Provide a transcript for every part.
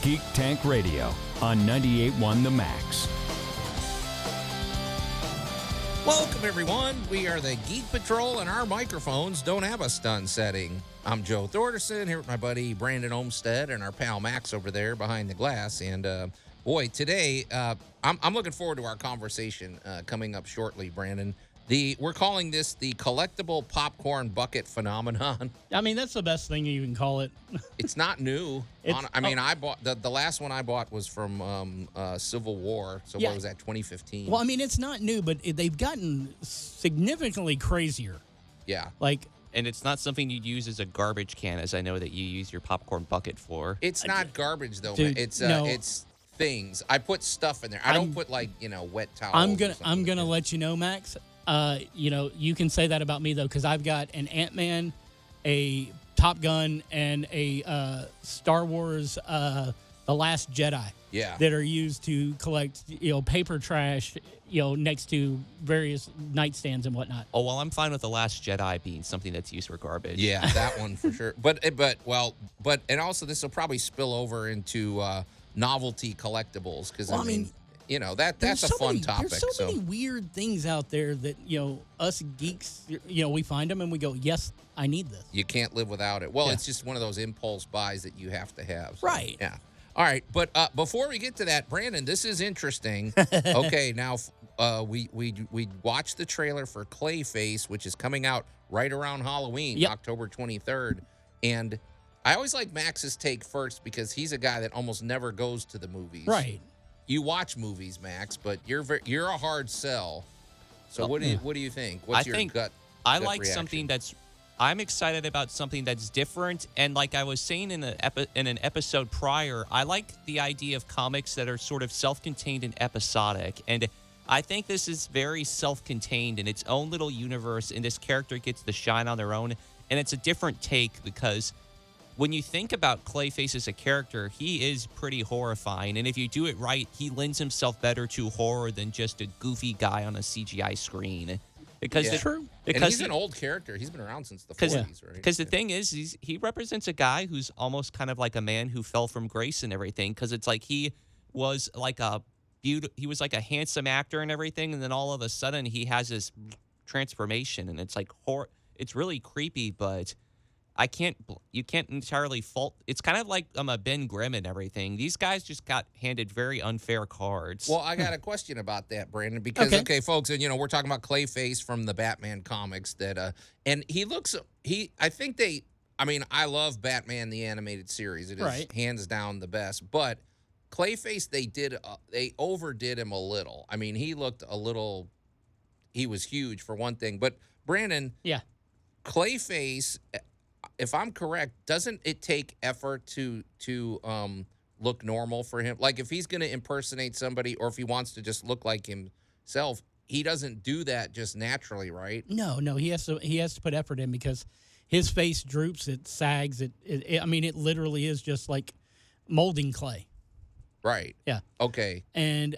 Geek Tank Radio on 98.1 The Max. Welcome, everyone. We are the Geek Patrol, and our microphones don't have a stun setting. I'm Joe Thorderson here with my buddy Brandon Olmstead and our pal Max over there behind the glass. And boy, today I'm looking forward to our conversation coming up shortly, Brandon. We're calling this the collectible popcorn bucket phenomenon. I mean, that's the best thing you can call it. It's not new. I bought the last one I bought was from Civil War. So Yeah. what was that, 2015? Well, I mean, it's not new, but they've gotten significantly crazier. Yeah. And it's not something you'd use as a garbage can, as I know that you use your popcorn bucket for. It's not garbage, though. Dude, Man. no. It's things. I put stuff in there. I don't put wet towels. I'm gonna let you know, Max. You can say that about me though, because I've got an Ant-Man, a Top Gun, and a Star Wars, The Last Jedi. Yeah. That are used to collect paper trash next to various nightstands and whatnot. Oh, well, I'm fine with The Last Jedi being something that's used for garbage. Yeah, that one for sure. But and also this will probably spill over into novelty collectibles because that's a fun topic. There's so many weird things out there that us geeks we find them and we go, yes, I need this. You can't live without it. Well, Yeah. It's just one of those impulse buys that you have to have. So, Right. Yeah. All right, but before we get to that, Brandon, this is interesting. Okay, now we watched the trailer for Clayface, which is coming out right around Halloween, Yep. October 23rd, and I always like Max's take first because he's a guy that almost never goes to the movies. Right. You watch movies, Max, but you're a hard sell. So what do you think? What's your gut? I gut like reaction? something that's. I'm excited about something that's different, and like I was saying in an episode prior, I like the idea of comics that are sort of self-contained and episodic, and I think this is very self-contained in its own little universe, and this character gets the shine on their own, and it's a different take because when you think about Clayface as a character, he is pretty horrifying, and if you do it right, he lends himself better to horror than just a goofy guy on a CGI screen. Because Yeah. True. And he's an old character. He's been around since the 40s, right? Because the thing is, he represents a guy who's almost kind of like a man who fell from grace and everything. Because it's like he was like a handsome actor and everything, and then all of a sudden he has this transformation, and it's like it's really creepy. But you can't entirely fault. It's kind of like a Ben Grimm and everything. These guys just got handed very unfair cards. Well, I got a question about that, Brandon, because, okay folks, and, we're talking about Clayface from the Batman comics that, and I love Batman, the animated series. It is Right. hands down the best, but Clayface, they overdid him a little. I mean, he was huge for one thing, but Brandon, Yeah. Clayface, if I'm correct, doesn't it take effort to look normal for him? Like if he's going to impersonate somebody or if he wants to just look like himself, he doesn't do that just naturally, right? No, he has to put effort in because his face droops, it sags, it literally is just like molding clay. Right. Yeah. Okay. And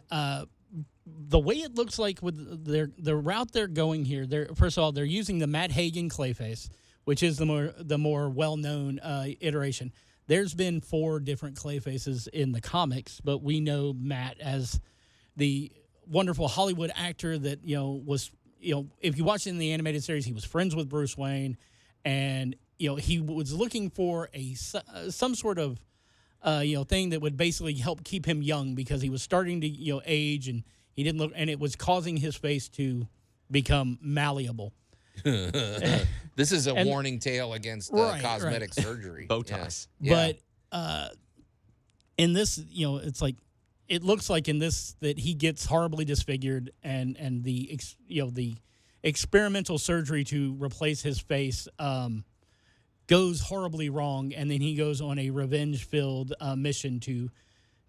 the way it looks like with the route they're going here, first of all, they're using the Matt Hagen Clayface, which is the more well-known iteration. There's been 4 different Clayfaces in the comics, but we know Matt as the wonderful Hollywood actor that was if you watch it in the animated series, he was friends with Bruce Wayne, and he was looking for some sort of thing that would basically help keep him young because he was starting to age and he didn't look, and it was causing his face to become malleable. This is a warning tale against cosmetic surgery. Botox. Yeah. But in this, it's like it looks like in this that he gets horribly disfigured, and the experimental surgery to replace his face goes horribly wrong, and then he goes on a revenge-filled mission to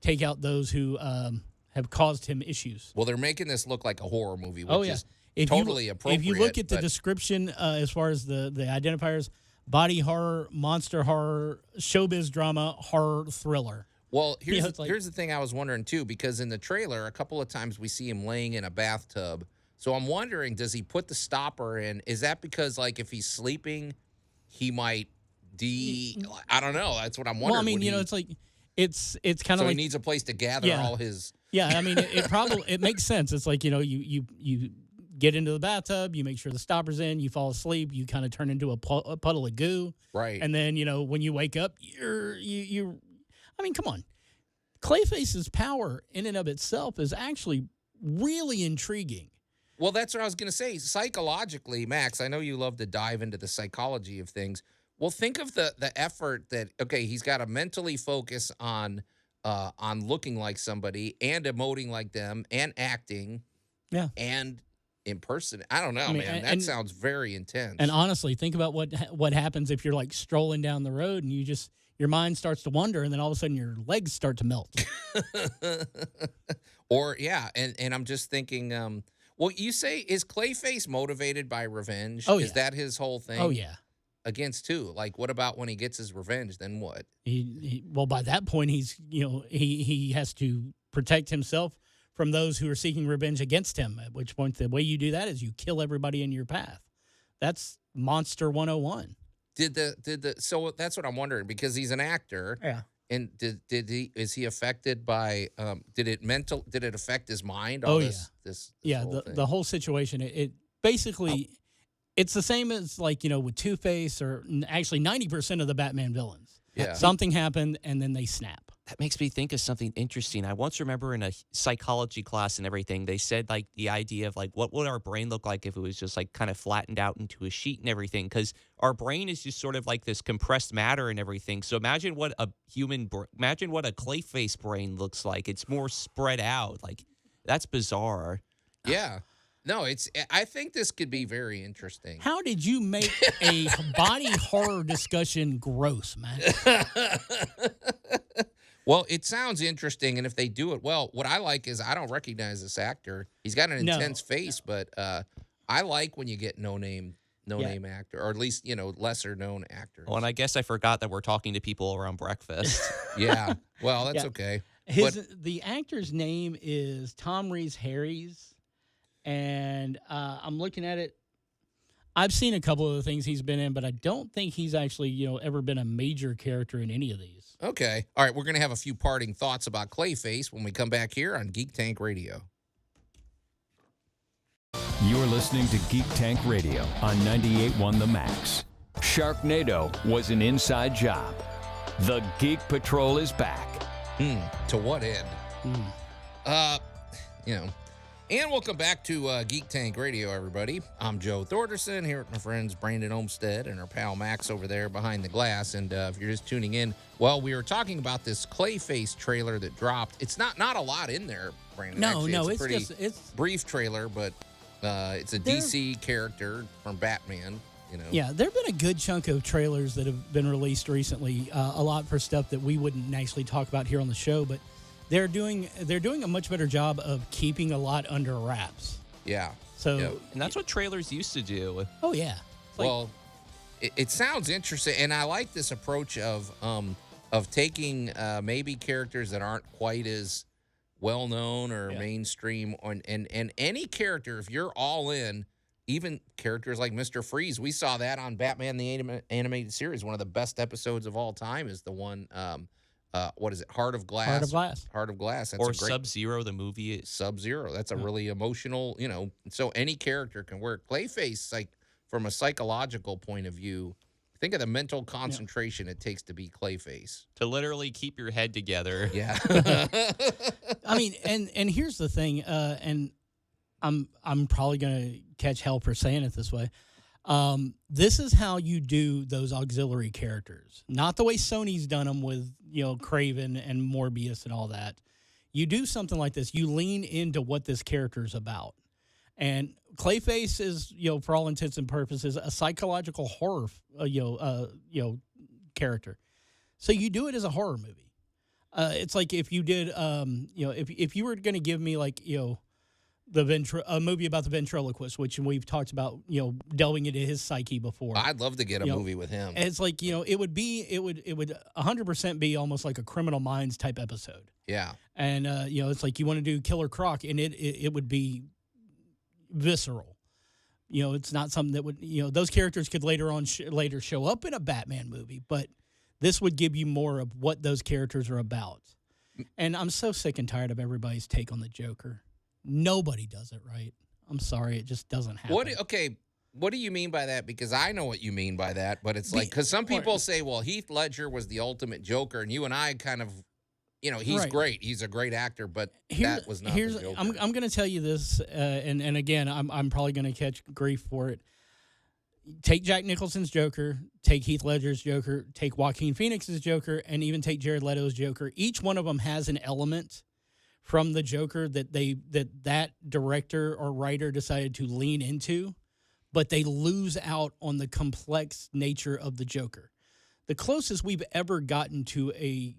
take out those who have caused him issues. Well, they're making this look like a horror movie, which is totally appropriate. If you look at the description as far as the identifiers, body horror, monster horror, showbiz drama, horror thriller. Well, here's the thing I was wondering, too, because in the trailer, a couple of times we see him laying in a bathtub. So I'm wondering, does he put the stopper in? Is that because, like, if he's sleeping, he might I don't know. That's what I'm wondering. Well, I mean, it's like it's kind So of he like needs a place to gather Yeah. all his. yeah. I mean, it probably it makes sense. It's like you get into the bathtub, you make sure the stopper's in, you fall asleep, you kind of turn into a puddle of goo, Right. and then when you wake up, you. I mean, come on, Clayface's power in and of itself is actually really intriguing. Well, that's what I was going to say. Psychologically, Max, I know you love to dive into the psychology of things. Well, think of the effort that, okay, he's got to mentally focus on looking like somebody and emoting like them and acting. Yeah. And in person. I don't know, I mean, man. That and- sounds very intense. And honestly, think about what happens if you're like strolling down the road and your mind starts to wander, and then all of a sudden your legs start to melt. Or, yeah, and I'm just thinking, well, you say, is Clayface motivated by revenge? Oh, Is yeah. that his whole thing? Oh yeah. Against who? Like, what about when he gets his revenge? Then what? Well, by that point, he has to protect himself from those who are seeking revenge against him. At which point, the way you do that is you kill everybody in your path. That's Monster 101. So that's what I'm wondering, because he's an actor. Yeah. And is he affected by did it affect his mind? This Yeah, whole thing? the whole situation, it basically it's the same as like, with Two-Face or actually 90% of the Batman villains. Yeah. Something happened and then they snap. That makes me think of something interesting. I once remember in a psychology class and everything, they said like the idea of like what would our brain look like if it was just like kind of flattened out into a sheet and everything, because our brain is just sort of like this compressed matter and everything. So imagine what a Clayface brain looks like. It's more spread out. Like, that's bizarre. Yeah. No, I think this could be very interesting. How did you make a body horror discussion gross, man? Well, it sounds interesting, and if they do it well, what I like is I don't recognize this actor. He's got an intense face, but I like when you get no-name actor, or at least, lesser-known actors. Well, and I guess I forgot that we're talking to people around breakfast. Yeah. Well, that's Yeah. okay. The actor's name is Tom Rhys Harries, and I'm looking at it. I've seen a couple of the things he's been in, but I don't think he's actually, ever been a major character in any of these. Okay. All right, we're going to have a few parting thoughts about Clayface when we come back here on Geek Tank Radio. You're listening to Geek Tank Radio on 98.1 The Max. Sharknado was an inside job. The Geek Patrol is back. To what end? And welcome back to Geek Tank Radio, everybody. I'm Joe Thorderson here with my friends Brandon Olmstead and our pal Max over there behind the glass. And if you're just tuning in, well, we were talking about this Clayface trailer that dropped. It's not a lot in there, Brandon. No, Actually, it's pretty brief trailer, but it's a DC character from Batman. Yeah, there have been a good chunk of trailers that have been released recently. A lot for stuff that we wouldn't actually talk about here on the show, but they're doing a much better job of keeping a lot under wraps. Yeah. So, Yep. And that's what trailers used to do. oh yeah. It's like- Well, it sounds interesting, and I like this approach of taking maybe characters that aren't quite as well known or mainstream, and any character, if you're all in, even characters like Mr. Freeze. We saw that on Batman the Animated Series. One of the best episodes of all time is the one. What is it? Heart of Glass. Heart of Glass. Heart of Glass. That's Or a great Sub-Zero, the movie. Sub-Zero. That's a really emotional, so any character can work. Clayface, like from a psychological point of view, think of the mental concentration it takes to be Clayface. To literally keep your head together. Yeah. I mean, and here's the thing, and I'm probably gonna catch hell for saying it this way. This is how you do those auxiliary characters, not the way Sony's done them with Craven and Morbius and all that. You do something like this. You lean into what this character is about, and Clayface is for all intents and purposes a psychological horror character. So you do it as a horror movie. It's like if you did if you were going to give me like a movie about the ventriloquist, which we've talked about, delving into his psyche before. I'd love to get a movie with him. And it's like, it would 100% be almost like a Criminal Minds type episode. Yeah. And, it's like you want to do Killer Croc, and it would be visceral. It's not something that would, those characters could later show up in a Batman movie, but this would give you more of what those characters are about. And I'm so sick and tired of everybody's take on the Joker. Nobody does it right. I'm sorry, it just doesn't happen. What do you mean by that? Because I know what you mean by that, but it's like, because some people say, well, Heath Ledger was the ultimate Joker, and you and I kind of, he's great. He's a great actor, but that was not the Joker. I'm going to tell you this, and again, I'm probably going to catch grief for it. Take Jack Nicholson's Joker, take Heath Ledger's Joker, take Joaquin Phoenix's Joker, and even take Jared Leto's Joker. Each one of them has an element from the Joker that director or writer decided to lean into, but they lose out on the complex nature of the Joker. The closest we've ever gotten to a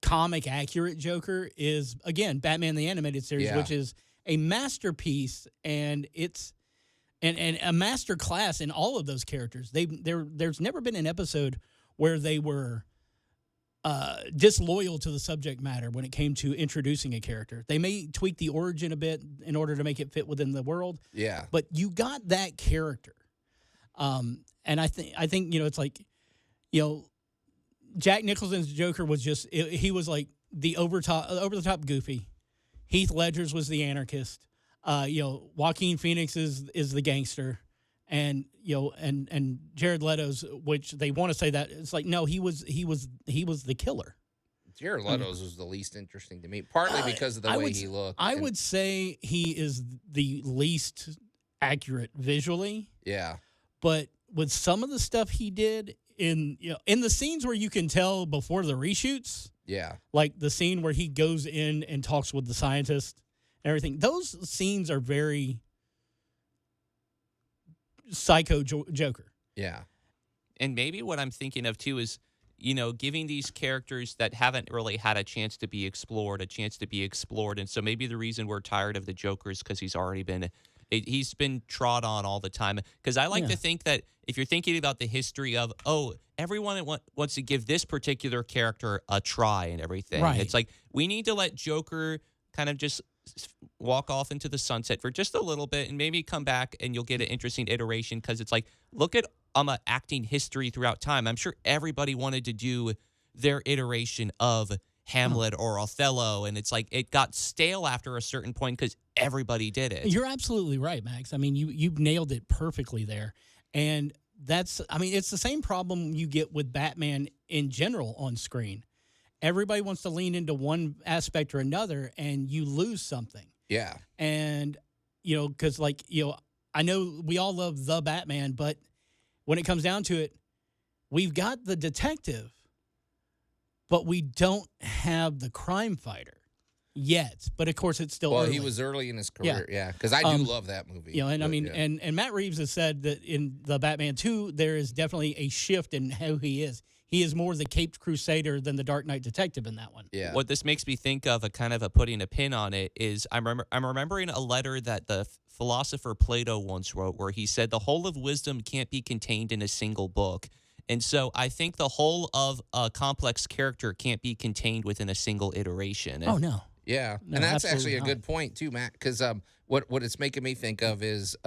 comic accurate Joker is, again, Batman the Animated Series, which is a masterpiece, and it's and a master class in all of those characters. There's never been an episode where they were disloyal to the subject matter when it came to introducing a character. They may tweak the origin a bit in order to make it fit within the world. Yeah. But you got that character. And I think it's like, Jack Nicholson's Joker was just he was like the over the top goofy. Heath Ledger's was the anarchist. Joaquin Phoenix is the gangster. And and Jared Leto's, which they want to say that it's like, no, he was the killer. Jared Leto's was the least interesting to me, partly because of the way he looked. I would say he is the least accurate visually. Yeah, but with some of the stuff he did in the scenes where you can tell before the reshoots, like the scene where he goes in and talks with the scientist and everything, those scenes are very psycho Joker. Yeah. And maybe what I'm thinking of too is, giving these characters that haven't really had a chance to be explored. And so maybe the reason we're tired of the Joker is because he's been trod on all the time. Because I like to think that if you're thinking about the history of, everyone wants to give this particular character a try and everything. Right. It's like, we need to let Joker kind of just walk off into the sunset for just a little bit and maybe come back and you'll get an interesting iteration, because it's like, look at acting history throughout time. I'm sure everybody wanted to do their iteration of Hamlet or Othello, and it's like it got stale after a certain point because everybody did it. You're absolutely right, Max. I mean, you've nailed it perfectly there. And it's the same problem you get with Batman in general on screen. Everybody wants to lean into one aspect or another, and you lose something. Yeah. And, because, I know we all love the Batman, but when it comes down to it, we've got the detective, but we don't have the crime fighter yet. But, of course, it's still early. He was early in his career, because I do love that movie. And Matt Reeves has said that in the Batman 2, there is definitely a shift in who he is. He is more the Caped Crusader than the Dark Knight Detective in that one. Yeah. What this makes me think of, putting a pin on it, is I'm remembering a letter that the philosopher Plato once wrote, where he said the whole of wisdom can't be contained in a single book. And so I think the whole of a complex character can't be contained within a single iteration. Oh, no. Yeah, no, and that's actually a good point, too, Matt, because what it's making me think of is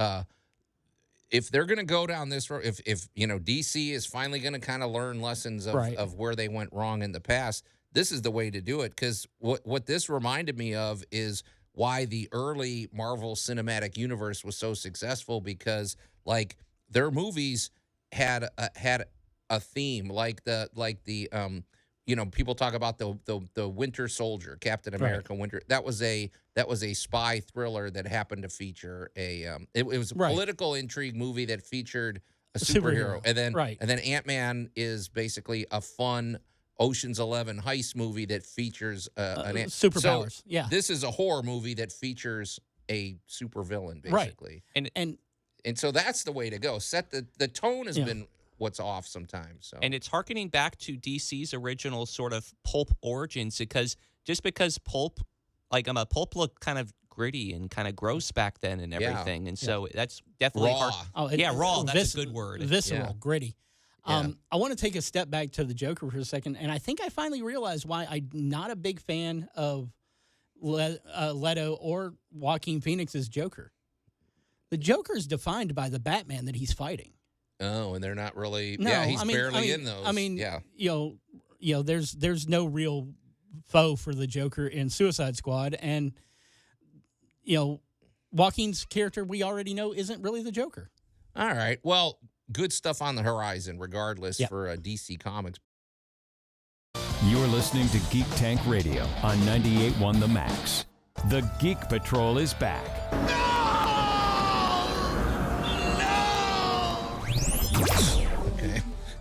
if they're going to go down this road, if DC is finally going to kind of learn lessons of where they went wrong in the past, this is the way to do it. Because what this reminded me of is why the early Marvel Cinematic Universe was so successful, because their movies had a theme, people talk about the Winter Soldier, Captain America Winter. That was a spy thriller that happened to feature it was a political intrigue movie that featured a superhero. And then Ant-Man is basically a fun Ocean's 11 heist movie that features superpowers. So this is a horror movie that features a supervillain, basically. Right. And so that's the way to go. Set the tone has been what's off sometimes. So. And it's hearkening back to DC's original sort of pulp origins, because pulp looked kind of gritty and kind of gross back then and everything. And so that's definitely raw. Raw. That's a good word. Visceral, gritty. I want to take a step back to the Joker for a second, and I think I finally realized why I'm not a big fan of Leto or Joaquin Phoenix's Joker. The Joker is defined by the Batman that he's fighting. Oh, and they're not really. No, yeah, he's barely I mean, in those. I mean, yeah. There's no real foe for the Joker in Suicide Squad, and Joaquin's character we already know isn't really the Joker. All right. Well, good stuff on the horizon, regardless, Yep. for DC Comics. You're listening to Geek Tank Radio on 98.1 The Max. The Geek Patrol is back. Okay.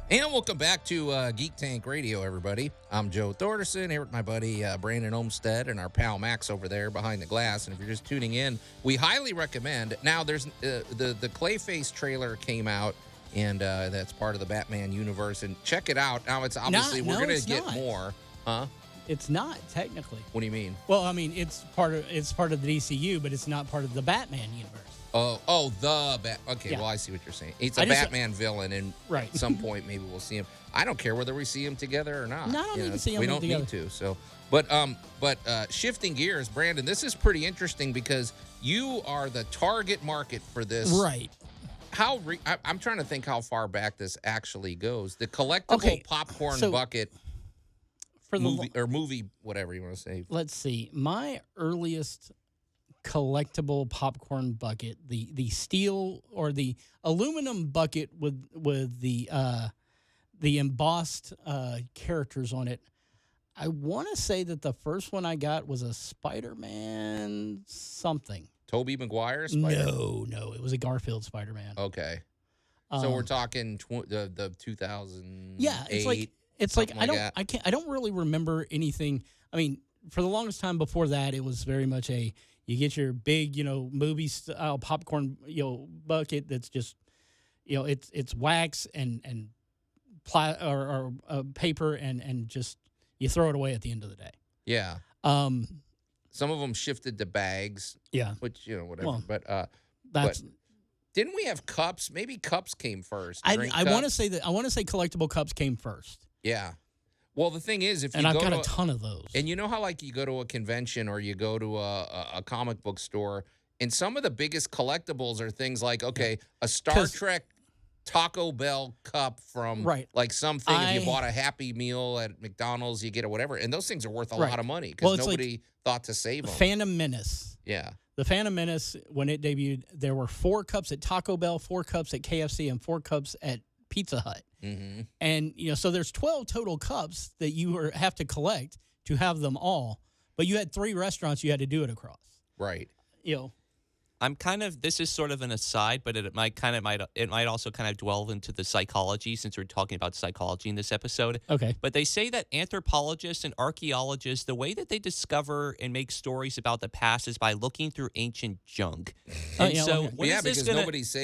And welcome back to Geek Tank Radio, everybody. I'm Joe Thorderson here with my buddy Brandon Olmstead and our pal Max over there behind the glass. And if you're just tuning in, we highly recommend. Now, there's the Clayface trailer came out, and that's part of the Batman universe. And check it out. Now, it's obviously we're going to get more. Huh? It's not technically. What do you mean? Well, I mean, it's part of the DCU, but it's not part of the Batman universe. The Bat. Okay, Yeah. well, I see what you're saying. It's a Batman villain, and Right. at some point maybe we'll see him. I don't care whether we see him together or not. No, I don't need to see 'em We don't together. need to. So, but shifting gears, Brandon, this is pretty interesting because you are the target market for this. Right. I'm trying to think how far back this actually goes. The collectible popcorn so bucket For the movie, whatever you want to say. let's see, my earliest collectible popcorn bucket, the steel or the aluminum bucket with the embossed characters on it. I want to say that the first one I got was a Spider-Man something. Tobey Maguire? No, it was a Garfield Spider-Man. Okay. So we're talking the 2008. Yeah, it's like something like that. I don't really remember anything. I mean, for the longest time before that, it was very much you get your big, movie style popcorn, bucket that's just, it's wax and paper and just you throw it away at the end of the day. Yeah. Some of them shifted to bags. Yeah. Which, whatever. Well, but that's. Didn't we have cups? Maybe cups came first. I want to say collectible cups came first. Yeah. Well, the thing is, I've got a ton of those. And you know how, like, you go to a convention or you go to a comic book store, and some of the biggest collectibles are things like, okay, a Star Trek Taco Bell cup from, like, something. If you bought a Happy Meal at McDonald's, you get it, whatever. And those things are worth a lot of money because nobody thought to save them. Phantom Menace. Yeah. The Phantom Menace, when it debuted, there were 4 cups at Taco Bell, 4 cups at KFC, and 4 cups at Pizza Hut. Mm-hmm. And, so there's 12 total cups that you have to collect to have them all. But you had 3 restaurants you had to do it across. Right. This is sort of an aside, but it might also kind of delve into the psychology since we're talking about psychology in this episode. Okay. But they say that anthropologists and archaeologists, the way that they discover and make stories about the past is by looking through ancient junk. Because nobody's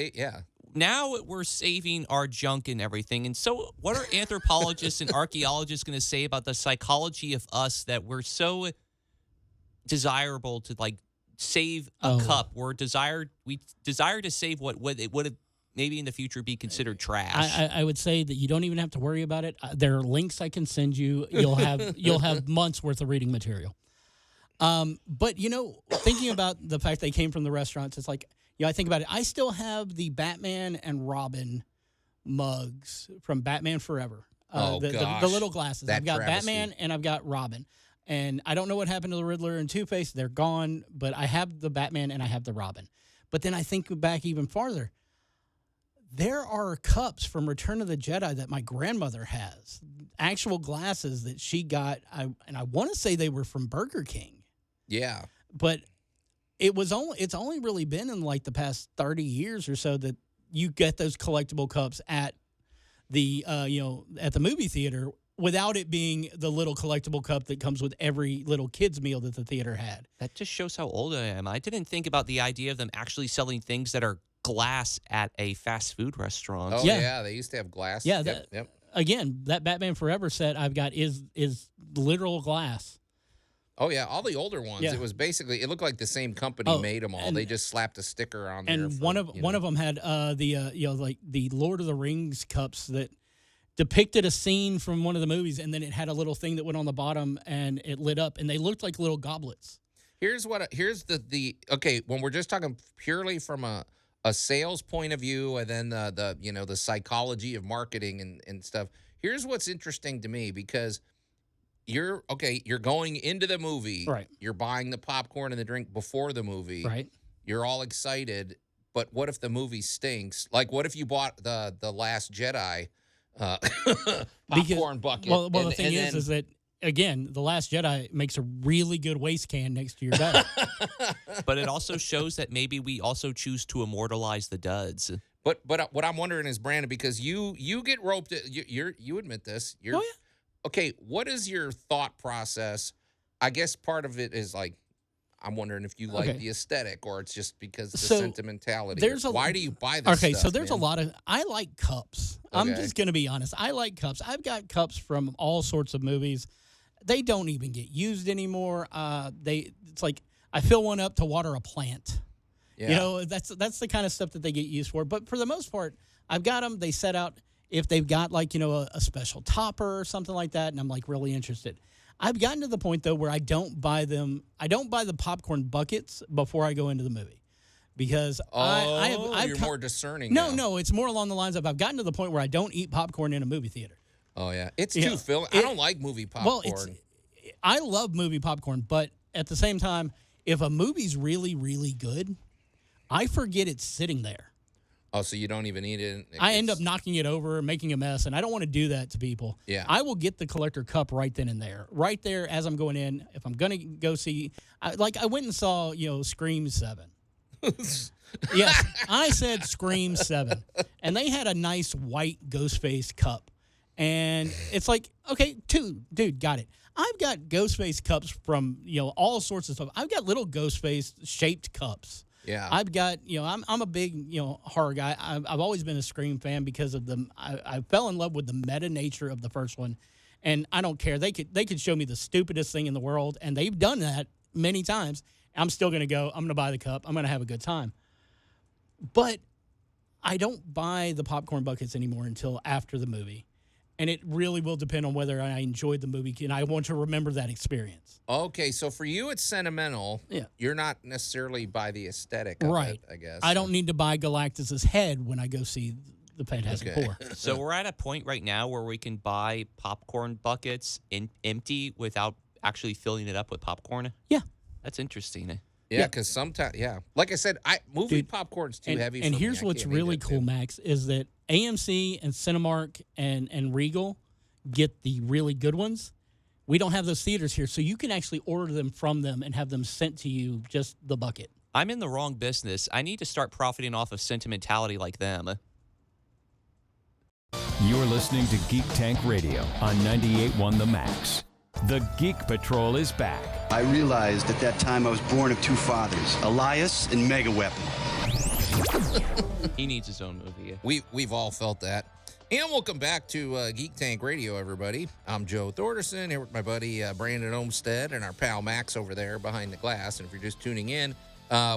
now we're saving our junk and everything. And so what are anthropologists and archaeologists going to say about the psychology of us that we're so desirable to, like, save a cup? We desire to save what it would have maybe in the future be considered trash. I would say that you don't even have to worry about it. There are links I can send you. You'll have months worth of reading material. But thinking about the fact they came from the restaurants, it's like, I think about it. I still have the Batman and Robin mugs from Batman Forever. The little glasses. I've got Batman and I've got Robin. And I don't know what happened to the Riddler and Two-Face. They're gone, but I have the Batman and I have the Robin. But then I think back even farther. There are cups from Return of the Jedi that my grandmother has. Actual glasses that she got. And I want to say they were from Burger King. Yeah. But it's only really been in like the past 30 years or so that you get those collectible cups at the at the movie theater without it being the little collectible cup that comes with every little kid's meal that the theater had. That just shows how old I am. I didn't think about the idea of them actually selling things that are glass at a fast food restaurant. Oh, yeah. They used to have glass. Yeah. Yep. Again, that Batman Forever set I've got is literal glass. Oh, yeah. All the older ones, it was basically, it looked like the same company made them all. They just slapped a sticker on there. And one of them had like the Lord of the Rings cups that depicted a scene from one of the movies, and then it had a little thing that went on the bottom and it lit up, and they looked like little goblets. Here's the okay, when we're just talking purely from a a sales point of view, and then the psychology of marketing and stuff. Here's what's interesting to me, because you're going into the movie, Right. You're buying the popcorn and the drink before the movie, Right. You're all excited, but what if the movie stinks? Like, what if you bought the Last Jedi popcorn bucket? Well, the thing is that, again, The Last Jedi makes a really good waste can next to your bed. But it also shows that maybe we also choose to immortalize the duds. But what I'm wondering is, Brandon, because you get roped, you admit this. Oh, yeah. Okay, what is your thought process? I guess part of it is like, I'm wondering if you like the aesthetic, or it's just because of the sentimentality. Why do you buy this stuff, so there's man? a lot of, I like cups. I'm just going to be honest. I like cups. I've got cups from all sorts of movies. They don't even get used anymore. It's like I fill one up to water a plant. Yeah. You know, that's the kind of stuff that they get used for. But for the most part, I've got them. They set out if they've got like, a special topper or something like that, and I'm like really interested. I've gotten to the point, though, where I don't buy them. I don't buy the popcorn buckets before I go into the movie, because you're more discerning. No, it's more along the lines of I've gotten to the point where I don't eat popcorn in a movie theater. Oh yeah, it's too filling. I don't like movie popcorn. Well, I love movie popcorn, but at the same time, if a movie's really, really good, I forget it's sitting there. Oh, so you don't even eat it? I end up knocking it over, making a mess, and I don't want to do that to people. Yeah. I will get the collector cup right then and there. Right there as I'm going in. If I'm going to go see, I went and saw, Scream 7. Yes, I said Scream 7. And they had a nice white Ghostface cup. And it's like, okay, dude, got it. I've got Ghostface cups from, all sorts of stuff. I've got little Ghostface shaped cups. Yeah, I've got, I'm a big, horror guy. I've always been a Scream fan because of I fell in love with the meta nature of the first one, and I don't care. They could show me the stupidest thing in the world, and they've done that many times. I'm still going to go. I'm going to buy the cup. I'm going to have a good time. But I don't buy the popcorn buckets anymore until after the movie. And it really will depend on whether I enjoyed the movie and I want to remember that experience. Okay, so for you, it's sentimental. Yeah. You're not necessarily by the aesthetic of it, I guess. I don't need to buy Galactus's head when I go see the Fantastic Four. So we're at a point right now where we can buy popcorn buckets empty without actually filling it up with popcorn? Yeah. That's interesting. Yeah, because sometimes, like I said, movie popcorn's too heavy for me. And here's what's really cool, Max, is that AMC and Cinemark and Regal get the really good ones. We don't have those theaters here, so you can actually order them from them and have them sent to you, just the bucket. I'm in the wrong business. I need to start profiting off of sentimentality like them. You're listening to Geek Tank Radio on 98.1 The Max. The Geek Patrol is back. I realized at that time I was born of two fathers, Elias and Mega Weapon. He needs his own movie. We've all felt that. And welcome back to Geek Tank Radio, everybody. I'm Joe Thorderson here with my buddy Brandon Olmstead and our pal Max over there behind the glass. And if you're just tuning in,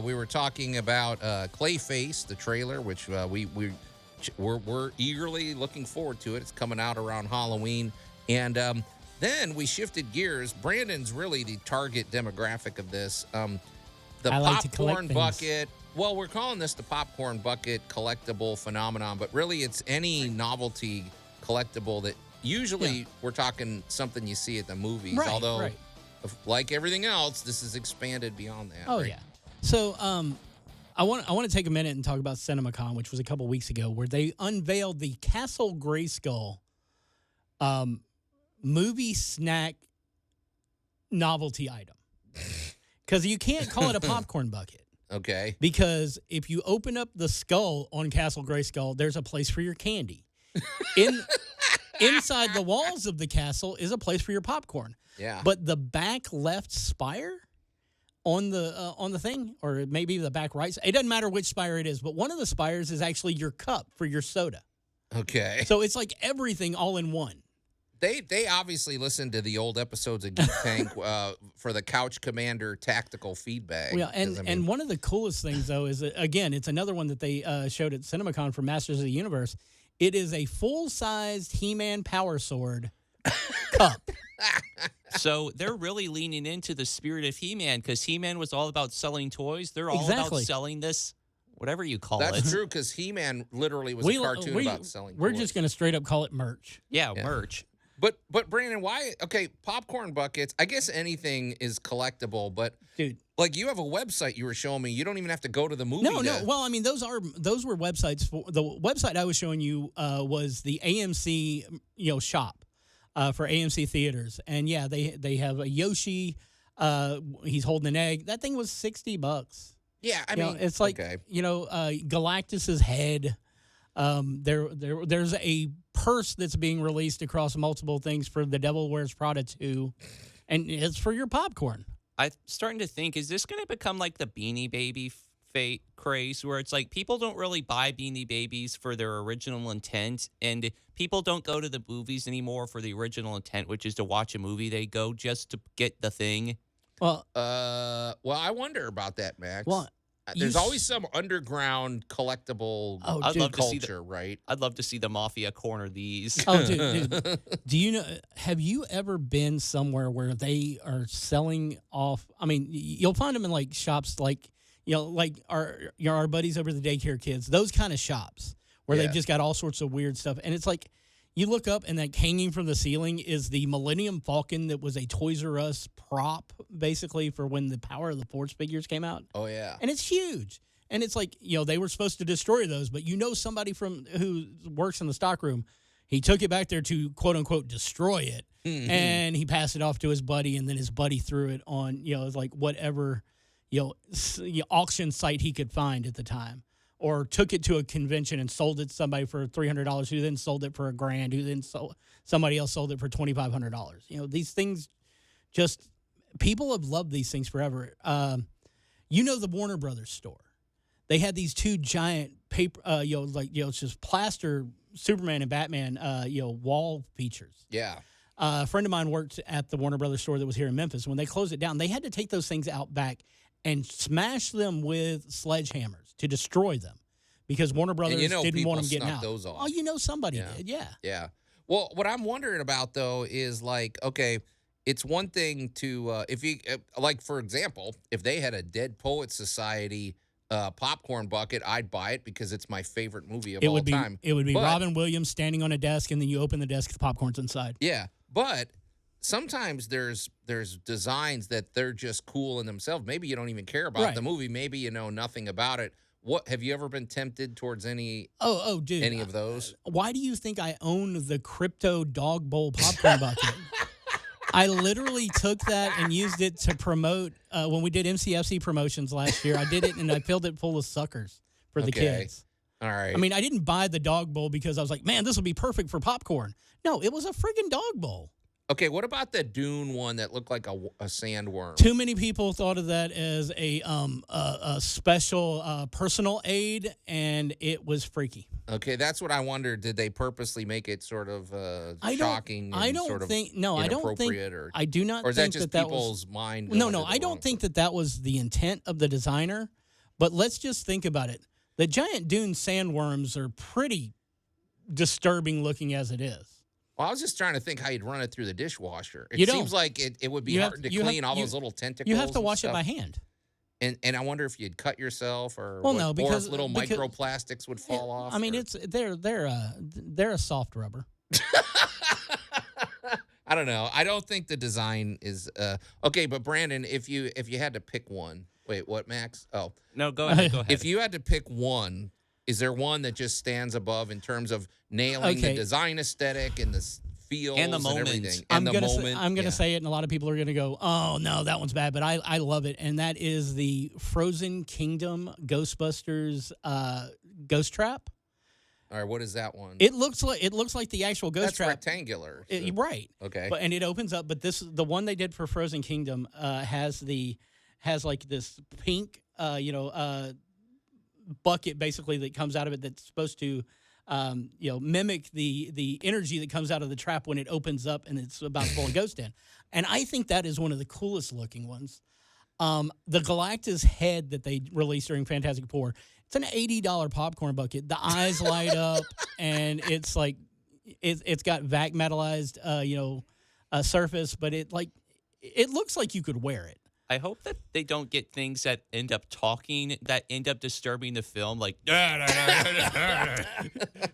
we were talking about Clayface, the trailer, which we're eagerly looking forward to it. It's coming out around Halloween. And then we shifted gears. Brandon's really the target demographic of this. The popcorn bucket. Well, we're calling this the popcorn bucket collectible phenomenon, but really it's any novelty collectible that usually we're talking something you see at the movies. Right, although, like everything else, this is expanded beyond that. Oh, yeah. So I want to take a minute and talk about CinemaCon, which was a couple weeks ago, where they unveiled the Castle Grayskull movie snack novelty item. Because you can't call it a popcorn bucket. Okay. Because if you open up the skull on Castle Grayskull, there's a place for your candy. Inside the walls of the castle is a place for your popcorn. Yeah. But the back left spire on the thing, or maybe the back right, it doesn't matter which spire it is, but one of the spires is actually your cup for your soda. Okay. So it's like everything all in one. They obviously listened to the old episodes of Geek Tank for the Couch Commander tactical feedback. Yeah, and one of the coolest things, though, is that, again, it's another one that they showed at CinemaCon for Masters of the Universe. It is a full-sized He-Man Power Sword cup. So they're really leaning into the spirit of He-Man, because He-Man was all about selling toys. They're all Exactly. about selling this whatever you call That's it. true, because He-Man literally was a cartoon about selling We're toys. just going to straight up call it merch. Yeah, merch. But Brandon, why? Okay, popcorn buckets. I guess anything is collectible, but Dude. like you have a website you were showing me. You don't even have to go to the movie. No. Well, I mean, those were websites. The website I was showing you was the AMC shop for AMC theaters, and yeah, they have a Yoshi. He's holding an egg. That thing was $60. Yeah, I mean, it's like Galactus's head. There's a purse that's being released across multiple things for The Devil Wears Prada 2, and it's for your popcorn. I'm starting to think, is this going to become like the Beanie Baby craze, where it's like people don't really buy Beanie Babies for their original intent, and people don't go to the movies anymore for the original intent, which is to watch a movie. They go just to get the thing. Well, I wonder about that, Max. Well, there's always some underground collectible culture, right? I'd love to see the mafia corner these. Oh, dude. Do you know? Have you ever been somewhere where they are selling off? I mean, you'll find them in like shops, like like our buddies over the daycare kids. Those kind of shops where they've just got all sorts of weird stuff, and it's like you look up and like hanging from the ceiling is the Millennium Falcon that was a Toys R Us prop, basically, for when the Power of the Force figures came out. Oh, yeah. And it's huge. And it's like, they were supposed to destroy those, but somebody who works in the stockroom, he took it back there to, quote unquote, destroy it. Mm-hmm. And he passed it off to his buddy, and then his buddy threw it on, like whatever, auction site he could find at the time. Or took it to a convention and sold it to somebody for $300, who then sold it for $1,000, who then somebody else sold it for $2,500. These things people have loved these things forever. The Warner Brothers store. They had these two giant paper, it's just plaster Superman and Batman, wall features. Yeah. A friend of mine worked at the Warner Brothers store that was here in Memphis. When they closed it down, they had to take those things out back and smash them with sledgehammers to destroy them because Warner Brothers didn't want them getting out. Those off. Oh, somebody did. Yeah. Yeah. Well, what I'm wondering about, though, is like, okay, it's one thing to, if you, like, for example, if they had a Dead Poets Society popcorn bucket, I'd buy it because it's my favorite movie of all time. It would be Robin Williams standing on a desk, and then you open the desk, the popcorn's inside. Yeah. But sometimes there's designs that they're just cool in themselves. Maybe you don't even care about the movie. Maybe you know nothing about it. What have you ever been tempted towards any? Dude, any of those? Why do you think I own the Crypto Dog Bowl popcorn bucket? I literally took that and used it to promote when we did MCFC promotions last year. I did it and I filled it full of suckers for the kids. All right. I mean, I didn't buy the dog bowl because I was like, man, this will be perfect for popcorn. No, it was a friggin' dog bowl. Okay, what about the Dune one that looked like a sandworm? Too many people thought of that as a special personal aid, and it was freaky. Okay, that's what I wondered. Did they purposely make it sort of shocking? I don't think. No, I don't think. I do not. Or is think that just people's mind? No. I don't think that was the intent of the designer. But let's just think about it. The giant Dune sandworms are pretty disturbing looking as it is. Well, I was just trying to think how you'd run it through the dishwasher. It seems like it would be hard to clean all those little tentacles. You have to wash it by hand. And I wonder if you'd cut yourself or because or if little microplastics would fall off. I mean, they're a soft rubber. I don't know. I don't think the design is okay. But Brandon, if you had to pick one, wait, what, Max? Oh no, go ahead. Go ahead. If you had to pick one, is there one that just stands above in terms of nailing the design aesthetic and the feels and the moment? Everything? I'm gonna say it, and a lot of people are gonna go, "Oh no, that one's bad," but I love it, and that is the Frozen Kingdom Ghostbusters Ghost Trap. All right, what is that one? It looks like the actual Ghost Trap. That's rectangular. So. Right. Okay. And it opens up, but the one they did for Frozen Kingdom has like this pink bucket basically that comes out of it that's supposed to mimic the energy that comes out of the trap when it opens up and it's about full of ghost in. And I think that is one of the coolest looking ones. The Galactus head that they released during Fantastic Four, it's an $80 popcorn bucket. The eyes light up and it's like it's got vac metallized surface, but it looks like you could wear it. I hope that they don't get things that end up talking that end up disturbing the film, like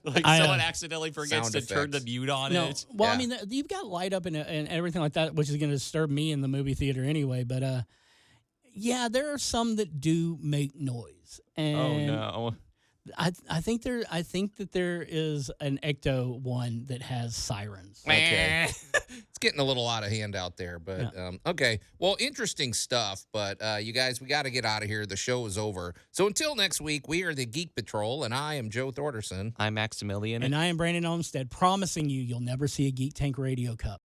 like someone accidentally forgets Sound to turn the effects. mute on No, it. well, Yeah. I mean, you've got light up and everything like that, which is going to disturb me in the movie theater anyway. But yeah, there are some that do make noise, and Oh no. I think that there is an Ecto one that has sirens. Okay. It's getting a little out of hand out there, but okay. Well, interesting stuff, but you guys, we got to get out of here. The show is over. So until next week, we are the Geek Patrol, and I am Joe Thorderson. I'm Maximilian. And I am Brandon Olmstead, promising you'll never see a Geek Tank Radio Cup.